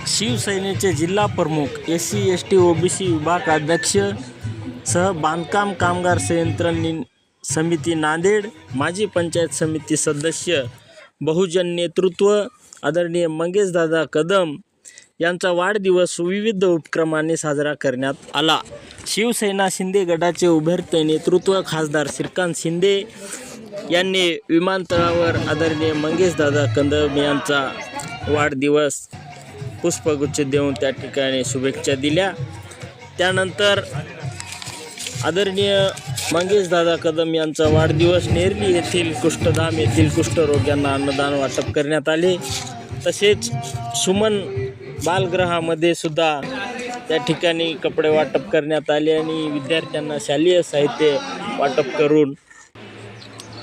शिवसेनेचे जिल्हा प्रमुख SC ST OBC विभाग अध्यक्ष सह बांधकाम कामगार संयंत्र समिती नांदेड, माजी पंचायत समिती सदस्य, बहुजन नेतृत्व आदरणीय मंगेशदादा कदम यांचा वाढदिवस विविध उपक्रमाने साजरा करण्यात आला. शिवसेना शिंदे गटाचे उभरते नेतृत्व खासदार श्रीकांत शिंदे यांनी विमानतळावर आदरणीय मंगेशदादा कदम यांचा वाढदिवस पुष्पगुच्छ देऊन त्या ठिकाणी शुभेच्छा दिल्या. त्यानंतर आदरणीय मंगेशदादा कदम यांचा वाढदिवस नेरली येथील कुष्ठधाम येथील कुष्ठरोग्यांना अन्नदान वाटप करण्यात आले. तसेच सुमन बालगृहामध्ये सुद्धा त्या ठिकाणी कपडे वाटप करण्यात आले आणि विद्यार्थ्यांना शालेय साहित्य वाटप करून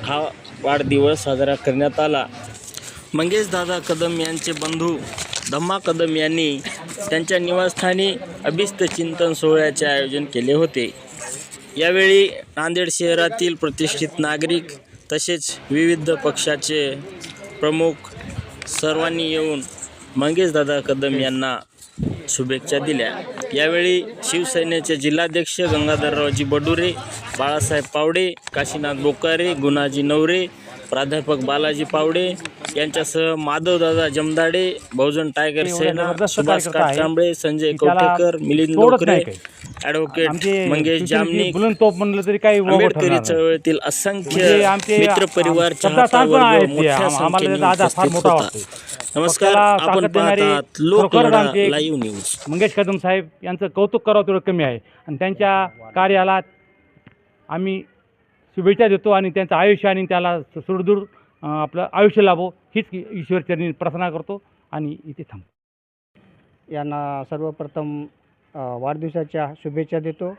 हा वाढदिवस साजरा करण्यात आला. मंगेशदादा कदम यांचे बंधू धम्मा कदम यांनी त्यांच्या निवासस्थानी अभिष्ट चिंतन सोहळ्याचे आयोजन केले होते. यावेळी नांदेड शहरातील प्रतिष्ठित नागरिक तसेच विविध पक्षाचे प्रमुख सर्वांनी येऊन मंगेशदादा कदम यांना शुभेच्छा दिल्या. यावेळी शिवसेनेचे जिल्हाध्यक्ष गंगाधररावजी बडुरे, बाळासाहेब पावडे, काशीनाथ बोकारे, गुणाजी नवरे, प्राध्यापक बालाजी पावडे यांच्यासह माधवदादा जमदाडे, बहुजन टायगर सेना, सुभाष काटकांबळे, संजय कवठेकर, मिलिंद लोकरे, ॲडव्होकेट मंगेश जामनिक, आंबेडकरी चळवळीतील असंख्य मित्रपरिवार चाहता मोठ्या संख्येने उपस्थित होता. नमस्कार, आपण पाहत आहात लोकलढा लाईव्ह न्यूज. मंगेश कदम साहेब यांचं कौतुक करावं तेवढं कमी आहे आणि त्यांच्या कार्याला आम्ही शुभेच्छा देतो आणि त्यांचं आयुष्य आणि त्याला सुदूर आपलं आयुष्य लाभो हीच ईश्वरचरणी प्रार्थना करतो आणि इथे थांबतो. यांना सर्वप्रथम वाढदिवसाच्या शुभेच्छा देतो.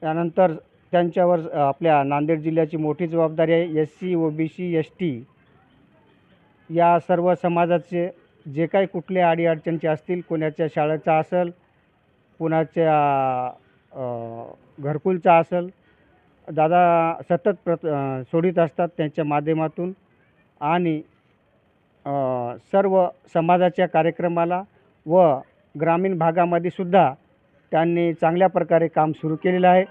त्यानंतर त्यांच्यावर आपल्या नांदेड जिल्ह्याची मोठी जबाबदारी आहे. SC OBC ST या सर्व समाजाचे जे काही कुठले अडीअडचणीचे असतील, कोणाच्या शाळेचा असेल, कोणाच्या घरकुलचा असेल, दादा सतत सोडित असतात त्यांच्या माध्यमातून आणि सर्व समाजाच्या कार्यक्रमाला व ग्रामीण भागामध्ये सुद्धा त्यांनी चांगल्या प्रकारे काम सुरू केलेलं आहे.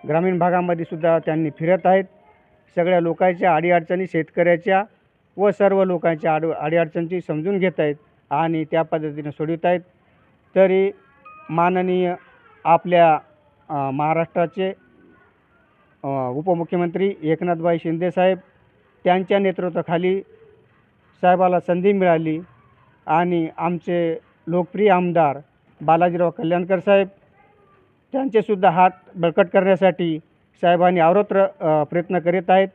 ग्रामीण भागामध्ये सुद्धा त्यांनी फिरत आहेत. सगळ्या लोकांच्या अडीअडचणी, शेतकऱ्याच्या व सर्व लोकांच्या अडीअडचणी समजून घेत आहेत आणि त्या पद्धतीने सोडवित आहेत. तरी माननीय आपल्या महाराष्ट्राचे उपमुख्यमंत्री एकनाथभाई शिंदे साहेब त्यांच्या नेतृत्वाखाली साहेबाला संधी मिळाली आणि आमचे लोकप्रिय आमदार बालाजीराव कल्याणकर साहेब त्यांचेसुद्धा हात बळकट करण्यासाठी साहेबांनी अहोरात्र प्रयत्न करीत आहेत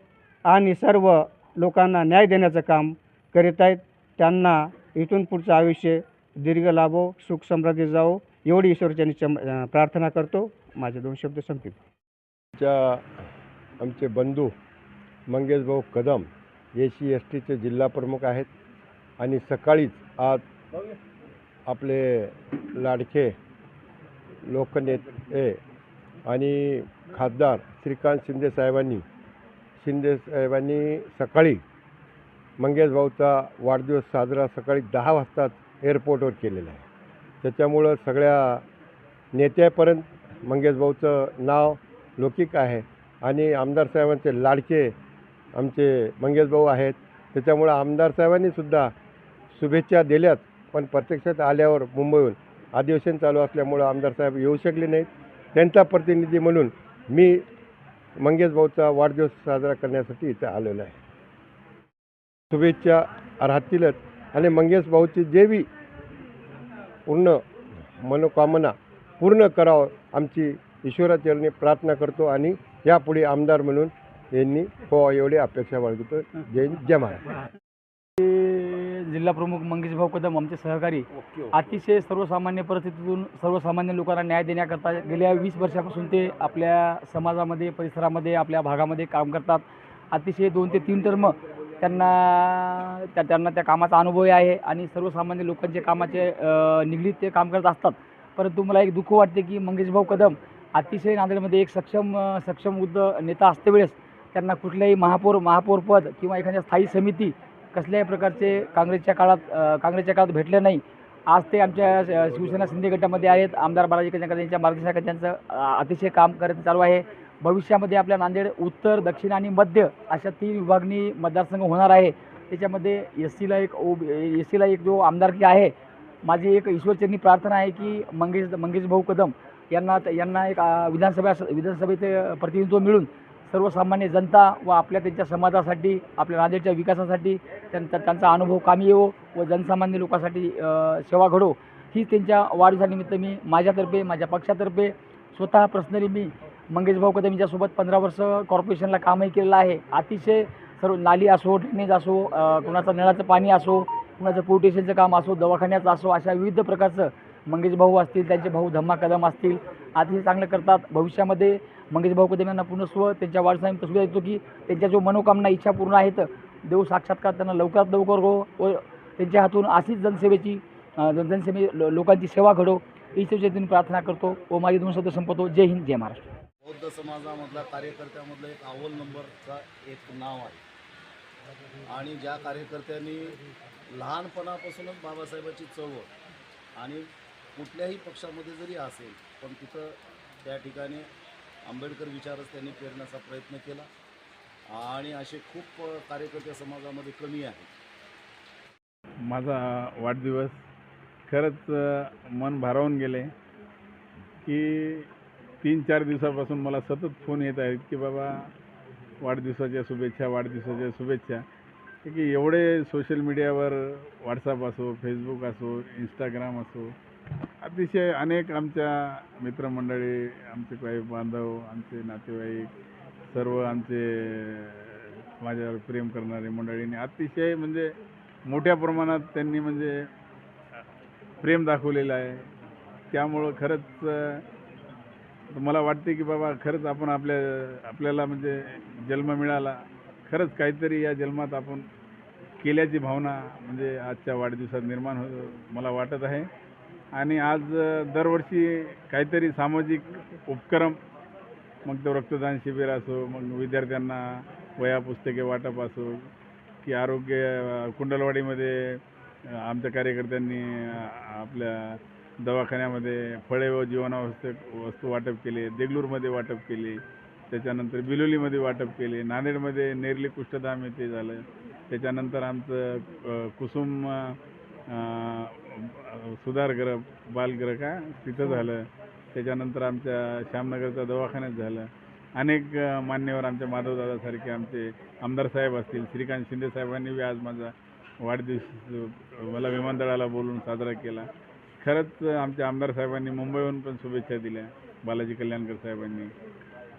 आणि सर्व लोकांना न्याय देण्याचं काम करीत आहेत. त्यांना इथून पुढचं आयुष्य दीर्घ लाभो, सुख समृद्धी जावो एवढी ईश्वरचरणी प्रार्थना करतो. माझे 2 शब्द संपतील. आमचे बंधू मंगेशभाऊ कदम SC STचे जिल्हा प्रमुख आहेत आणि सकाळीच आज आपले लाडके लोकनेते आणि खासदार श्रीकांत शिंदे साहेबांनी सकाळी मंगेशभाऊचा वाढदिवस साजरा सकाळी 10 वाजता एअरपोर्टवर केलेला आहे. त्याच्यामुळं सगळ्या नेत्यापर्यंत मंगेशभाऊचं नाव लौकिक आहे आणि आमदार साहेबांचे लाडके आमचे मंगेशभाऊ आहेत. त्याच्यामुळं आमदार साहेबांनीसुद्धा शुभेच्छा दिल्यात, पण प्रत्यक्षात आल्यावर मुंबईहून अधिवेशन चालू असल्यामुळं आमदार साहेब येऊ शकले नाहीत. त्यांचा प्रतिनिधी म्हणून मी मंगेशभाऊचा वाढदिवस साजरा करण्यासाठी इथे आलेलो आहे. शुभेच्छा राहतीलच आणि मंगेशभाऊची जेवी पूर्ण मनोकामना पूर्ण करावं आमची ईश्वराचरणी प्रार्थना करतो आणि यापुढे आमदार म्हणून यांनी हो एवढी अपेक्षा बाळगतो. जय जय महाराज. जिल्हा प्रमुख मंगेशभाऊ कदम आमचे सहकारी अतिशय सर्वसामान्य परिस्थितीतून सर्वसामान्य लोकांना न्याय देण्याकरता गेल्या 20 वर्षापासून ते आपल्या समाजामध्ये, परिसरामध्ये, आपल्या भागामध्ये काम करतात. अतिशय 2 ते 3 टर्म त्यांना त्या कामाचा अनुभव आहे आणि सर्वसामान्य लोकांचे कामाचे निगडीत ते काम करत असतात. परंतु मला एक दुःख वाटते की मंगेशभाऊ कदम अतिशय नांदेडमध्ये एक सक्षम नेता असते वेळेस त्यांना कुठल्याही महापौरपद किंवा एखाद्या स्थायी समिती कसल्याही प्रकारचे काँग्रेसच्या काळात भेटले नाही. आज ते आमच्या शिवसेना शिंदे गटामध्ये आहेत. आमदार बालाजी कल्याणकर यांच्या मार्गदर्शनाखाली त्यांचं अतिशय काम करत चालू आहे. भविष्यामध्ये आपल्या नांदेड उत्तर, दक्षिण आणि मध्य अशा 3 विभागणी मतदारसंघ होणार आहे. त्याच्यामध्ये एस सीला एक जो आमदारकी आहे, माझी एक ईश्वरचरणी प्रार्थना आहे की मंगेश भाऊ कदम यांना एक विधानसभेचे प्रतिनिधित्व मिळून सर्वसामान्य जनता व त्यांच्या समाजासाठी, आपल्या नांदेडच्या विकासासाठी त्यांचा अनुभव कामी येवो व जनसामान्य लोकांसाठी सेवा घडो, ही त्यांच्या वाढदिवसानिमित्त मी माझ्यातर्फे, माझ्या पक्षातर्फे स्वतः पर्सनली मी मंगेश भाऊ कदम यांच्यासोबत 15 वर्ष कॉर्पोरेशनला कामही केलेलं आहे. अतिशय सर्व नाली असो, ड्रेनेज असो, कुणाचं नळाचं पाणी असो, कुणाचं पोलिटिशियनचं काम असो, दवाखान्याचं असो, अशा विविध प्रकारचं मंगेश भाऊ असतील, त्यांचे भाऊ धम्मा कदम असतील, अतिशय चांगलं करतात. भविष्यामध्ये मंगेश भाऊ कदम यांना पुनस्व त्यांच्या वाढदिवसानिमित्त सुद्धा येतो की त्यांच्या जो मनोकामना, इच्छा पूर्ण आहेत, देव साक्षात्कार त्यांना लवकरात लवकर हो व त्यांच्या हातून अशीच लोकांची सेवा घडो, ईश्वरचरणी प्रार्थना करतो व माझे 2 शब्द संपवतो. जय हिंद, जय महाराष्ट्र. बौद्ध समाजामधला कार्यकर्त्यामधलं एक अव्वल नंबरचा एक नाव आहे आणि ज्या कार्यकर्त्यांनी लहानपणापासूनच बाबासाहेबांची चळवळ आणि कुठल्याही पक्षामध्ये जरी असेल पण तिथं त्या ठिकाणी आंबेडकर विचारच त्यांनी पेरण्याचा प्रयत्न केला आणि असे खूप कार्यकर्ते समाजामध्ये कमी आहेत. माझा वाढदिवस खरंच मन भारावून गेले की 3-4 दिवसापासून मला सतत फोन येत आहेत की बाबा वाढदिवसाच्या शुभेच्छा. की एवढे सोशल मीडियावर व्हॉट्सअप असो, फेसबुक असो, इंस्टाग्राम असो, अतिशय अनेक आमच्या मित्रमंडळी, आमचे काही बांधव, आमचे नातेवाईक, सर्व आमचे माझ्यावर प्रेम करणारे मंडळींनी अतिशय म्हणजे मोठ्या प्रमाणात त्यांनी म्हणजे प्रेम दाखवलेलं आहे. त्यामुळं खरंच मला वाटते की बाबा खरंच आपण आपल्याला म्हणजे जन्म मिळाला, खरंच काहीतरी या जन्मात आपण केल्याची भावना म्हणजे आजच्या वाढदिवसात निर्माण मला वाटत आहे. आणि आज दरवर्षी काहीतरी सामाजिक उपक्रम, मग तो रक्तदान शिबिर असो, मग विद्यार्थ्यांना वह्या पुस्तके वाटप असो, की आरोग्य कुंडलवाडीमध्ये आमच्या कार्यकर्त्यांनी आपल्या दवाखान्यामध्ये फळे व जीवनावश्यक वस्तू वाटप केले, देगलूरमध्ये वाटप केले, त्याच्यानंतर बिलोलीमध्ये वाटप केले, नांदेडमध्ये नेरली कुष्ठधाम येथे झालं, त्याच्यानंतर आमचं कुसुम सुधारगृह बालगृह का तिथं झालं, त्याच्यानंतर आमच्या श्यामनगरच्या दवाखान्यात झालं. अनेक मान्यवर आमच्या माधवदादासारखे आमचे आमदार साहेब असतील, श्रीकांत शिंदे साहेबांनी बी आज माझा वाढदिवस मला विमानतळाला बोलून साजरा केला. खरंच आमच्या आमदार साहेबांनी मुंबईहून पण शुभेच्छा दिल्या, बालाजी कल्याणकर साहेबांनी.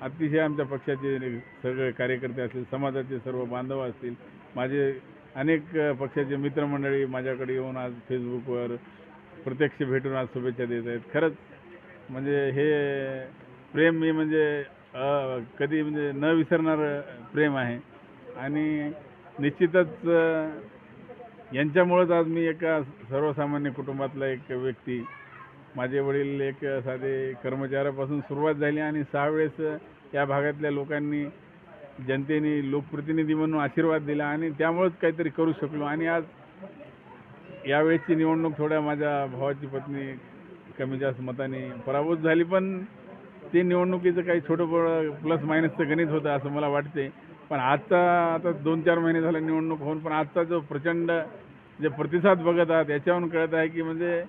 अतिशय आमच्या पक्षाचे सगळे कार्यकर्ते असतील, समाजाचे सर्व बांधव असतील, माझे अनेक पक्षाचे मित्रमंडळी माझ्याकडे येऊन आज फेसबुकवर प्रत्यक्ष भेटून आज शुभेच्छा देत आहेत. खरंच म्हणजे हे प्रेम मी म्हणजे कधी म्हणजे न विसरणारं प्रेम आहे. आणि निश्चितच यांच्यामुळंच आज मी एका सर्वसामान्य कुटुंबातला एक व्यक्ती, माझे वडील एक साधे कर्मचाऱ्यापासून सुरुवात झाली आणि 6 वेळेस या भागातल्या लोकांनी, जनतेने लोकप्रतिनिधी म्हणून आशीर्वाद दिला आणि त्यामुळंच काहीतरी करू शकलो. आणि आज यावेळेसची निवडणूक थोड्या माझ्या भावाची पत्नी कमी जास्त मताने पराभूत झाली, पण ते निवडणुकीचं काही छोटं प्लस मायनसचं गणित होतं असं मला वाटते. पण आता 2-4 महिने झाले निवडणूक होऊन, पण आजचा जो प्रचंड जे प्रतिसाद बघत आहात याच्यावरून कळत आहे की म्हणजे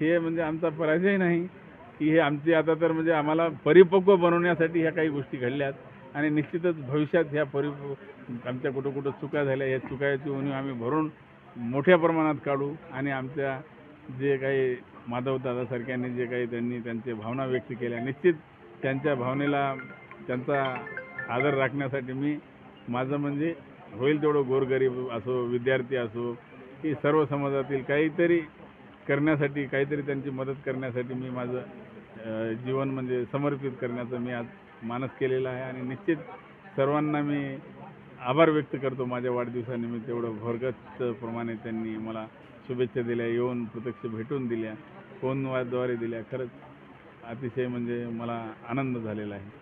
हे म्हणजे आमचा पराजय नाही, की हे आमची आता तर म्हणजे आम्हाला परिपक्व बनवण्यासाठी ह्या काही गोष्टी घडल्यात. आणि निश्चितच भविष्यात ह्या आमच्या कुठं चुका झाल्या, या चुकाची उणीव आम्ही भरून मोठ्या प्रमाणात काढू. आणि आमच्या जे काही माधवदादासारख्यांनी जे काही त्यांच्या भावना व्यक्त केल्या, निश्चित त्यांच्या भावनेला त्यांचा आदर राखण्यासाठी मी माझं म्हणजे होईल तेवढं गोरगरीब असो, विद्यार्थी असो, की सर्व समाजातील काहीतरी करण्यासाठी, काहीतरी त्यांची मदत करण्यासाठी मी माझं जीवन म्हणजे समर्पित करण्याचं मी आज मानस केलेला आहे. आणि निश्चित सर्वांना मी आभार व्यक्त करतो माझ्या वाढदिवसानिमित्त एवढं भरगच्च प्रमाणे त्यांनी मला शुभेच्छा दिल्या, येऊन प्रत्यक्ष भेटून दिल्या, फोनद्वारे दिल्या. खरंच अतिशय म्हणजे मला आनंद झालेला आहे.